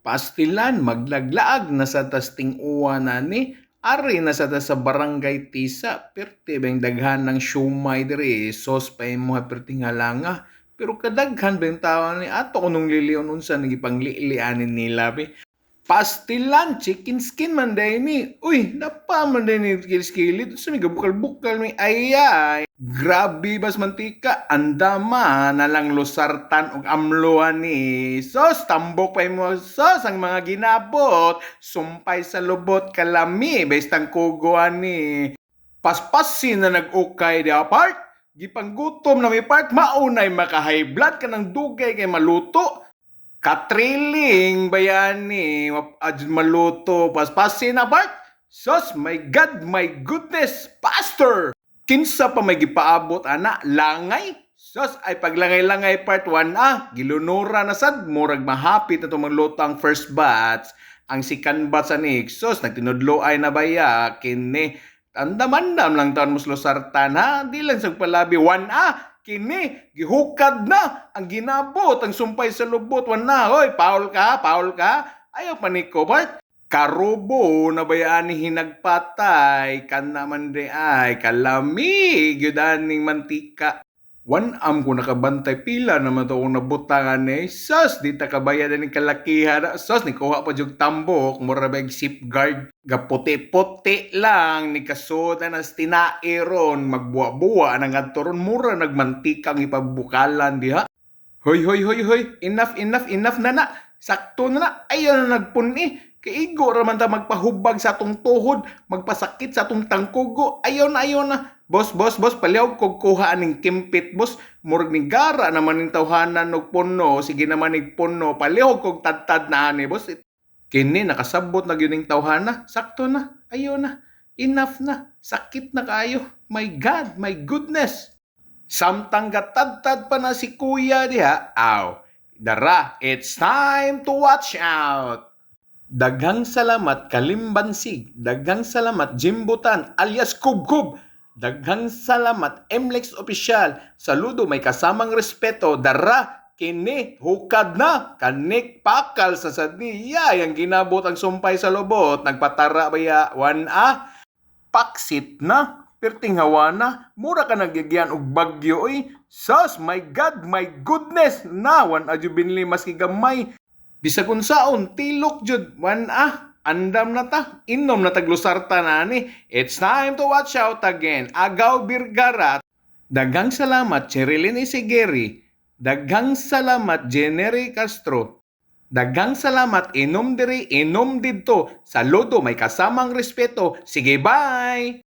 Pastilan, maglaglaag na sa tasting uwa na ni. Ari na sa ta sa barangay Tisa. Perti bang daghan ng siumay diri. Sos pa mo perti nga langa. Pero kadaghan bang tawa ni ato kunong liliyon unsa nagipanglilianin nila be. Pastilan, chicken skin man day ni. Uy, napa man day ni kilis-kilit. Sa mga bukal-bukal ni ayay. Grabe bas mantika. Andama na lang lusartan og amluan ni. Sos, tambok pa mo. Sos, ang mga ginabot. Sumpay sa lubot kalami. Bestang kuguan ni. Paspasin na nag-ukay di apart. Gipanggutom na may part. Maunay maka-high blood ka ng dugay kay maluto. Katriling bayani maluto paspasin na Bart. Sos, my God, my goodness, Pastor! Kinsa pa may gipaabot ana langay? Sos ay paglangay-langay part 1 gilunura na sad murag mahapit na tumangluto ang first batch. Ang second batch ani sos nagtinudlo ay na baya kini andam-andam lang taon muslo sartan ha di lang sa palabi 1 kini gihukad na ang ginabot ang sumpay sa lubot na hoy paul ka ayaw paniko Bart karubo na bayaan ni hinagpatay kan naman de ay kalami gyudaning mantika 1 ko nakabantay pila naman to kung nabutangan ni sus di ta kabayad ni kalakihan sus ni kuha pa jug tambok mura ba safeguard gaputi-puti lang ni kasuda na tinairon magbuwa-buwa nang adtoron mura nagmantikang ipabukalan diha hoy enough na sakto na ayaw na nagpuni kay igo raman ta magpahubag sa atong tuhod magpasakit sa atong tangkugo ayaw na boss paliaw kog kuha aning kimpit boss murag ni gara naman ning tawhanan og puno sige naman ning puno paliaw kog tadtad na ani boss kini nakasabot na gyud ning tawhana sakto na ayaw na enough na sakit na kaayo my God my goodness samtang gatadtad pa na si kuya diha dara it's time to watch out. Daghang salamat Kalimbansig, daghang salamat Jimbutan alias Kubkub, daghang salamat MLEX Official. Saludo may kasamang respeto. Dara kini hukad na kanik pakal sa sadniya yang ginabot ang sumpay sa lubot nagpatara baya 1 paksit na perting hawa na mura ka nagyagyan og bagyo oy sus my God my goodness na adyo binli maski gamay bisag unsaon tilok jud 1 andam na ta inom na taglusarta na ni it's time to watch out again Agaw Birgarat daghang salamat Cherilyn Isigeri daghang salamat Jenery Castro daghang salamat inom diri inom didto saludo may kasamang respeto sige bye.